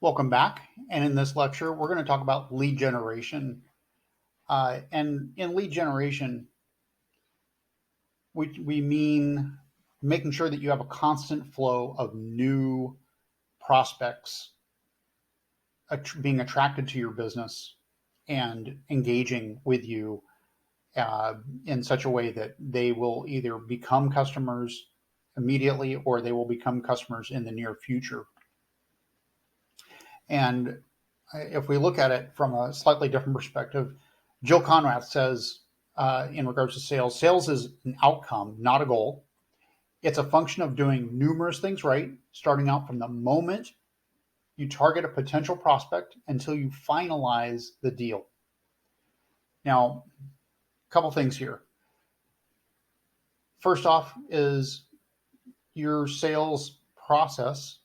Welcome back. And in this lecture, we're going to talk about lead generation. And in lead generation, we mean making sure that you have a constant flow of new prospects being attracted to your business and engaging with you in such a way that they will either become customers immediately or they will become customers in the near future. And if we look at it from a slightly different perspective, Jill Conrath says, in regards to sales, sales is an outcome, not a goal. It's a function of doing numerous things right, starting out from the moment you target a potential prospect until you finalize the deal. Now, a couple things here. First off is your sales process,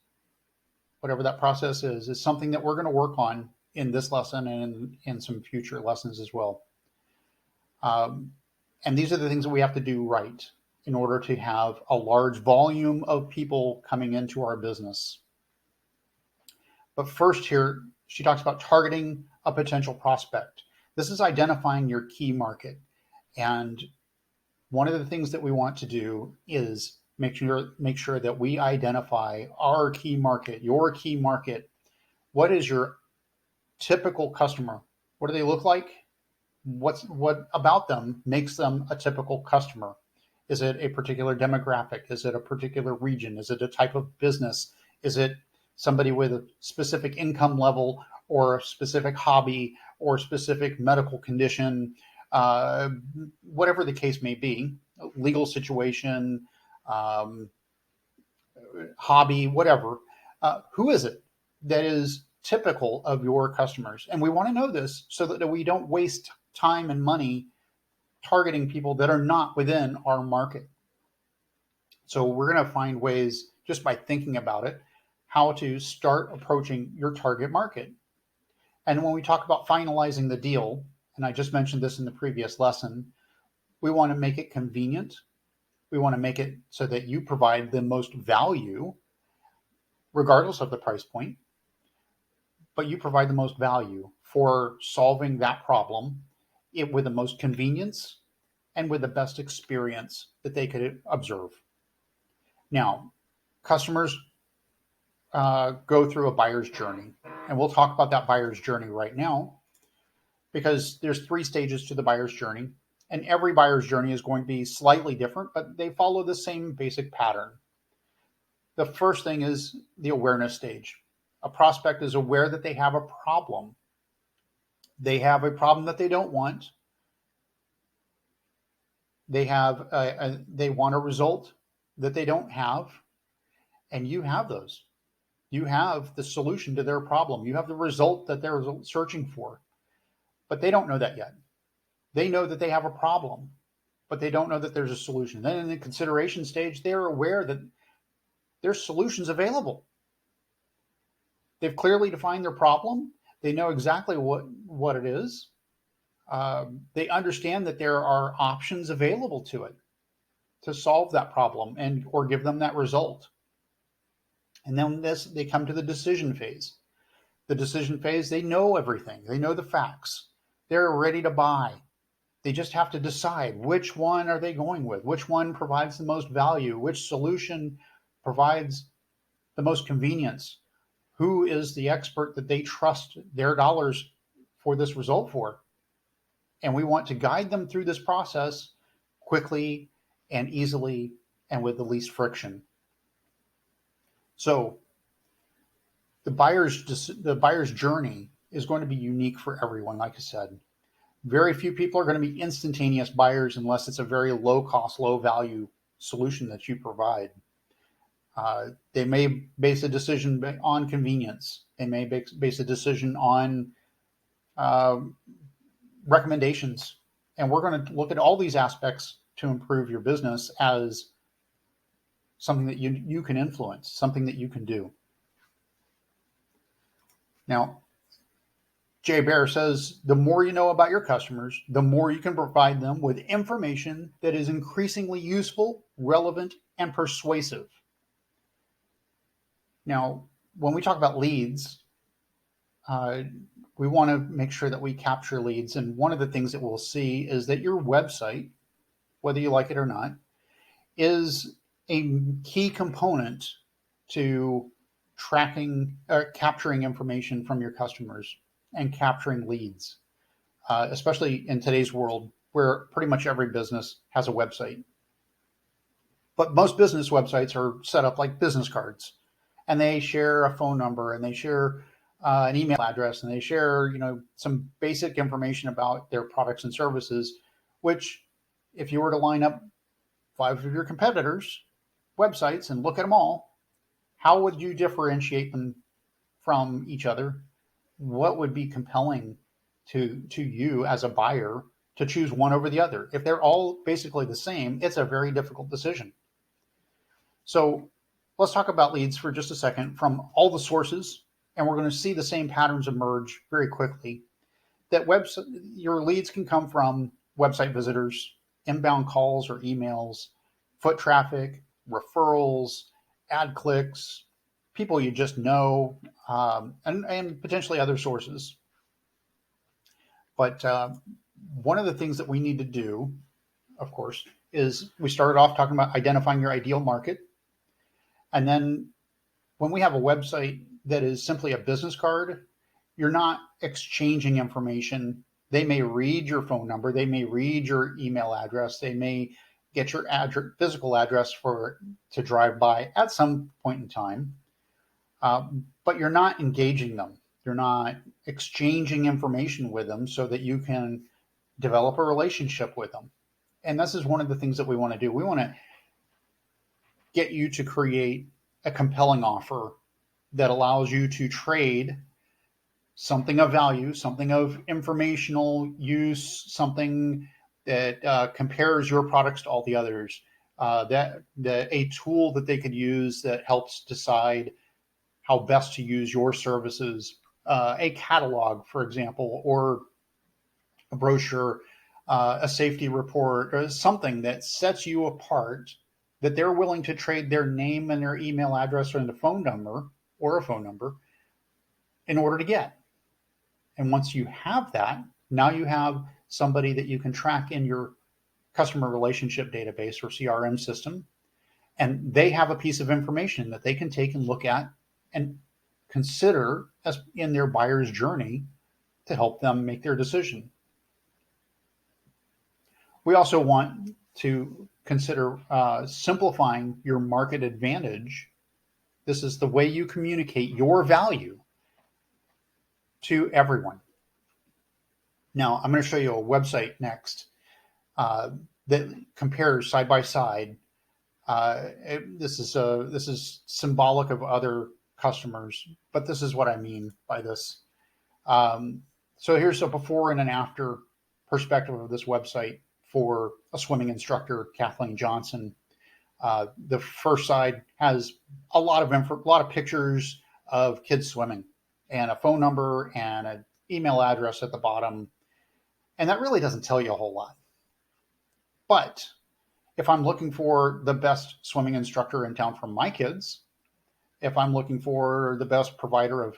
whatever that process is something that we're going to work on in this lesson and in some future lessons as well. And these are the things that we have to do right in order to have a large volume of people coming into our business. But first here, she talks about targeting a potential prospect. This is identifying your key market. And one of the things that we want to do is make sure that we identify our key market, your key market. What is your typical customer? What do they look like? What about them makes them a typical customer? Is it a particular demographic? Is it a particular region? Is it a type of business? Is it somebody with a specific income level or a specific hobby or specific medical condition? Whatever the case may be, legal situation, hobby, whatever. Who is it that is typical of your customers? And we want to know this so that we don't waste time and money targeting people that are not within our market. So we're going to find ways, just by thinking about it, how to start approaching your target market. And when we talk about finalizing the deal, and I just mentioned this in the previous lesson, we want to make it convenient. We want to make it so that you provide the most value, regardless of the price point, but you provide the most value for solving that problem with the most convenience and with the best experience that they could observe. Now, customers go through a buyer's journey, and we'll talk about that buyer's journey right now because there's 3 stages to the buyer's journey, and every buyer's journey is going to be slightly different, but they follow the same basic pattern. The first thing is the awareness stage. A prospect is aware that they have a problem. They have a problem that they don't want. They want a result that they don't have, and you have those. You have the solution to their problem. You have the result that they're searching for, but they don't know that yet. They know that they have a problem, but they don't know that there's a solution. Then in the consideration stage, they're aware that there's solutions available. They've clearly defined their problem. They know exactly what it is. They understand that there are options available to it to solve that problem or give them that result. And then they come to the decision phase. The decision phase, they know everything. They know the facts. They're ready to buy. They just have to decide which one are they going with, which one provides the most value, which solution provides the most convenience, who is the expert that they trust their dollars for this result for. And we want to guide them through this process quickly and easily and with the least friction. So the buyer's journey is going to be unique for everyone, like I said. Very few people are going to be instantaneous buyers unless it's a very low cost, low value solution that you provide. They may base a decision on convenience. They may base a decision on recommendations. And we're going to look at all these aspects to improve your business as something that you can influence, something that you can do. Now, Jay Baer says, the more you know about your customers, the more you can provide them with information that is increasingly useful, relevant, and persuasive. Now, when we talk about leads, uh, we want to make sure that we capture leads. And one of the things that we'll see is that your website, whether you like it or not, is a key component to tracking, capturing information from your customers and capturing leads, especially in today's world where pretty much every business has a website. But most business websites are set up like business cards, and they share a phone number, and they share an email address, and they share, some basic information about their products and services. Which, if you were to line up 5 of your competitors' websites and look at them all, how would you differentiate them from each other? What would be compelling to you as a buyer to choose one over the other? If they're all basically the same, it's a very difficult decision. So let's talk about leads for just a second from all the sources, and we're going to see the same patterns emerge very quickly. That your leads can come from website visitors, inbound calls or emails, foot traffic, referrals, ad clicks, people you just know, and potentially other sources. But one of the things that we need to do, of course, is we started off talking about identifying your ideal market. And then when we have a website that is simply a business card, you're not exchanging information. They may read your phone number. They may read your email address. They may get your physical address to drive by at some point in time. But you're not engaging them. You're not exchanging information with them so that you can develop a relationship with them. And this is one of the things that we want to do. We want to get you to create a compelling offer that allows you to trade something of value, something of informational use, something that compares your products to all the others, that a tool that they could use that helps decide how best to use your services, a catalog, for example, or a brochure, a safety report, or something that sets you apart, that they're willing to trade their name and their email address or a phone number in order to get. And once you have that, now you have somebody that you can track in your customer relationship database or CRM system, and they have a piece of information that they can take and look at and consider as in their buyer's journey to help them make their decision. We also want to consider simplifying your market advantage. This is the way you communicate your value to everyone. Now, I'm going to show you a website next that compares side by side. This is symbolic of other customers, but this is what I mean by this. So here's a before and an after perspective of this website for a swimming instructor, Kathleen Johnson. The first side has a lot of pictures of kids swimming, and a phone number and an email address at the bottom. And that really doesn't tell you a whole lot. But if I'm looking for the best swimming instructor in town for my kids, if I'm looking for the best provider of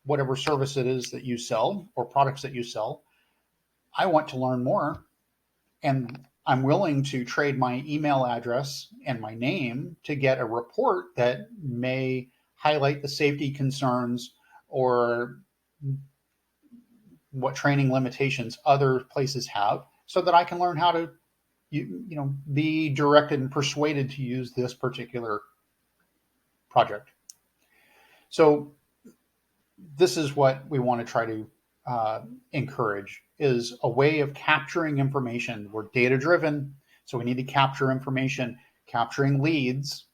whatever service it is that you sell or products that you sell, I want to learn more. And I'm willing to trade my email address and my name to get a report that may highlight the safety concerns or what training limitations other places have, so that I can learn how to be directed and persuaded to use this particular project. So this is what we want to try to encourage, is a way of capturing information. We're data driven, so we need to capture information, capturing leads.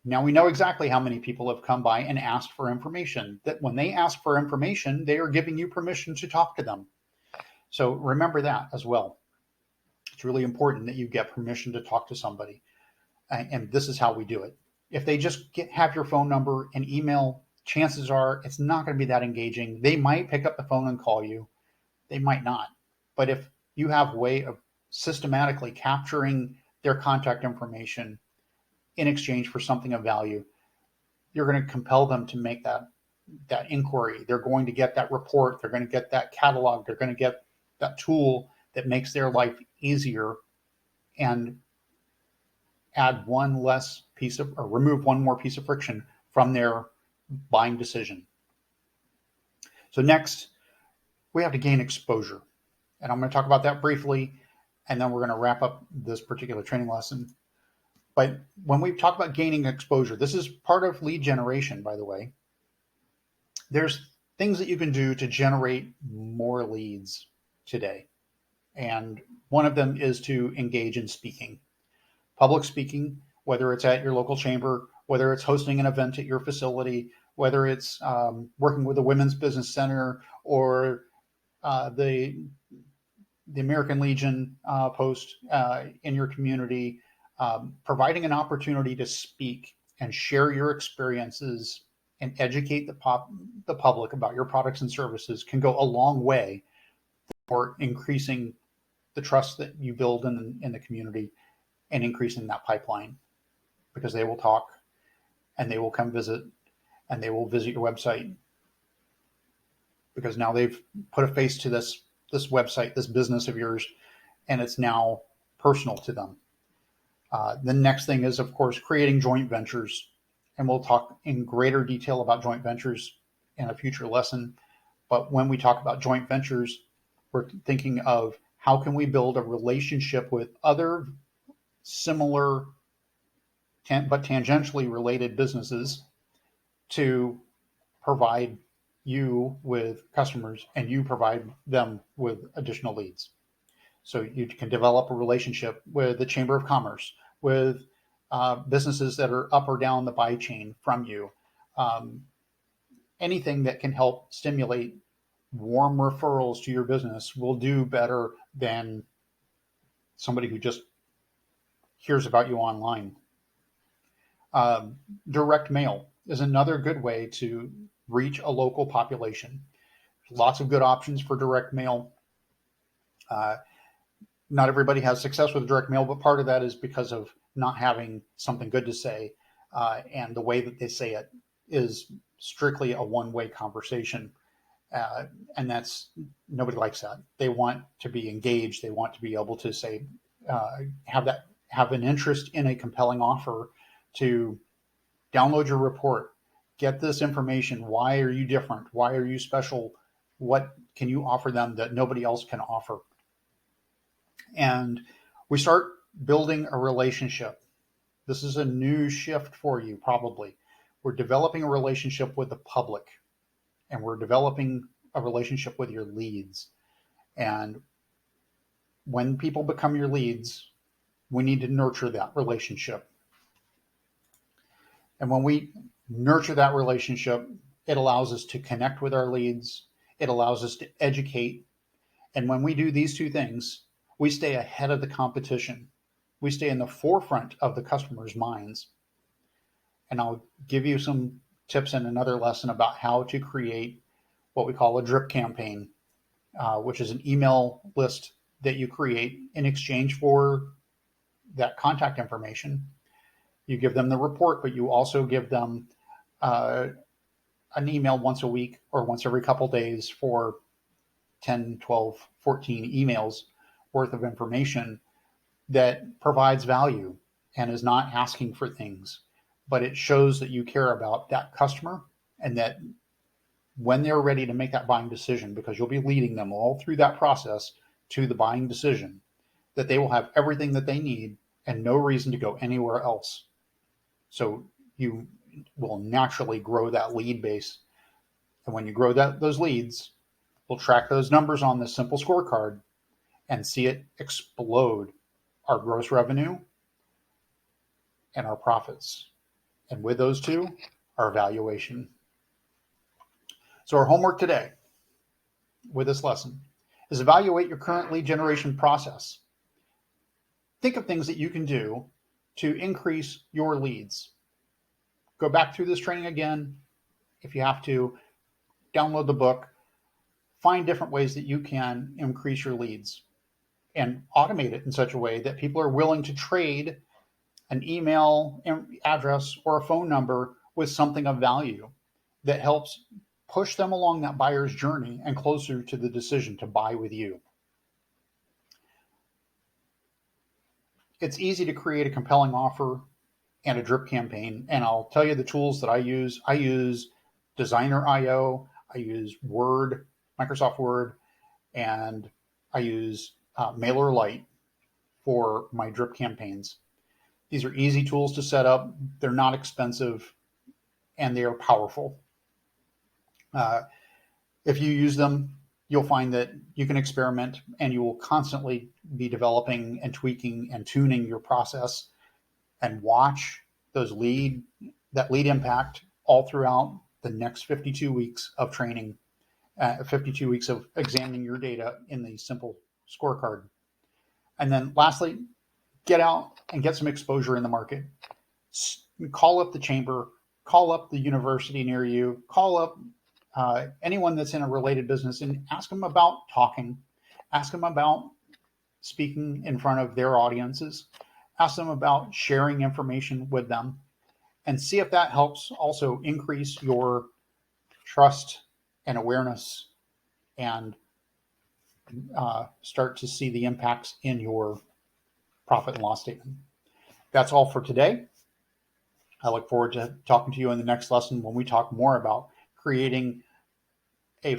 Now we know exactly how many people have come by and asked for information. That when they ask for information, they are giving you permission to talk to them. So remember that as well. It's really important that you get permission to talk to somebody. And this is how we do it. If they just have your phone number and email, chances are it's not going to be that engaging. They might pick up the phone and call you. They might not. But if you have a way of systematically capturing their contact information in exchange for something of value, you're going to compel them to make that that inquiry. They're going to get that report. They're going to get that catalog. They're going to get that tool that makes their life easier and add one less piece of, or remove one more piece of friction from their buying decision. So next, we have to gain exposure. And I'm going to talk about that briefly, and then we're going to wrap up this particular training lesson. But when we talk about gaining exposure, this is part of lead generation, by the way. There's things that you can do to generate more leads today. And one of them is to engage in speaking. Public speaking, whether it's at your local chamber, whether it's hosting an event at your facility, whether it's working with a women's business center or the American Legion post in your community, providing an opportunity to speak and share your experiences and educate the public about your products and services can go a long way for increasing the trust that you build in the community and increasing that pipeline, because they will talk and they will come visit and they will visit your website because now they've put a face to this website, this business of yours, and it's now personal to them. The next thing is, of course, creating joint ventures. And we'll talk in greater detail about joint ventures in a future lesson. But when we talk about joint ventures, we're thinking of how can we build a relationship with other similar but tangentially related businesses to provide you with customers and you provide them with additional leads. So you can develop a relationship with the Chamber of Commerce, with businesses that are up or down the buy chain from you. Anything that can help stimulate warm referrals to your business will do better than somebody who just hears about you online. Direct mail is another good way to reach a local population. Lots of good options for direct mail. Not everybody has success with direct mail, but part of that is because of not having something good to say. And the way that they say it is strictly a one-way conversation. And nobody likes that. They want to be engaged. They want to be able to say, have an interest in a compelling offer to download your report, get this information. Why are you different? Why are you special? What can you offer them that nobody else can offer? And we start building a relationship. This is a new shift for you, probably. We're developing a relationship with the public, and we're developing a relationship with your leads. And when people become your leads, we need to nurture that relationship. And when we nurture that relationship, it allows us to connect with our leads. It allows us to educate. And when we do these two things, we stay ahead of the competition. We stay in the forefront of the customer's minds. And I'll give you some tips in another lesson about how to create what we call a drip campaign, which is an email list that you create in exchange for that contact information. You give them the report, but you also give them an email once a week or once every couple days for 10, 12, 14 emails worth of information that provides value and is not asking for things, but it shows that you care about that customer and that when they're ready to make that buying decision, because you'll be leading them all through that process to the buying decision, that they will have everything that they need and no reason to go anywhere else. So you will naturally grow that lead base. And when you grow those leads, we'll track those numbers on the simple scorecard and see it explode, our gross revenue and our profits. And with those two, our valuation. So our homework today with this lesson is evaluate your current lead generation process. Think of things that you can do to increase your leads. Go back through this training again. If you have to, download the book, find different ways that you can increase your leads and automate it in such a way that people are willing to trade an email address or a phone number with something of value. that helps push them along that buyer's journey and closer to the decision to buy with you. It's easy to create a compelling offer and a drip campaign. And I'll tell you the tools that I use. I use Designer.io, I use Word, Microsoft Word, and I use MailerLite for my drip campaigns. These are easy tools to set up. They're not expensive, and they are powerful. If you use them, you'll find that you can experiment, and you will constantly be developing and tweaking and tuning your process, and watch that lead impact all throughout the next 52 weeks of training, 52 weeks of examining your data in the Simple scorecard. And then lastly, get out and get some exposure in the market. Call up the chamber, call up the university near you, call up anyone that's in a related business and ask them about talking, ask them about speaking in front of their audiences, ask them about sharing information with them, and see if that helps also increase your trust and awareness, and start to see the impacts in your profit and loss statement. That's all for today. I look forward to talking to you in the next lesson when we talk more about creating a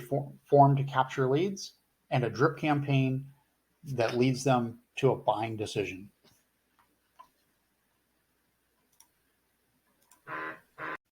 form to capture leads and a drip campaign that leads them to a buying decision.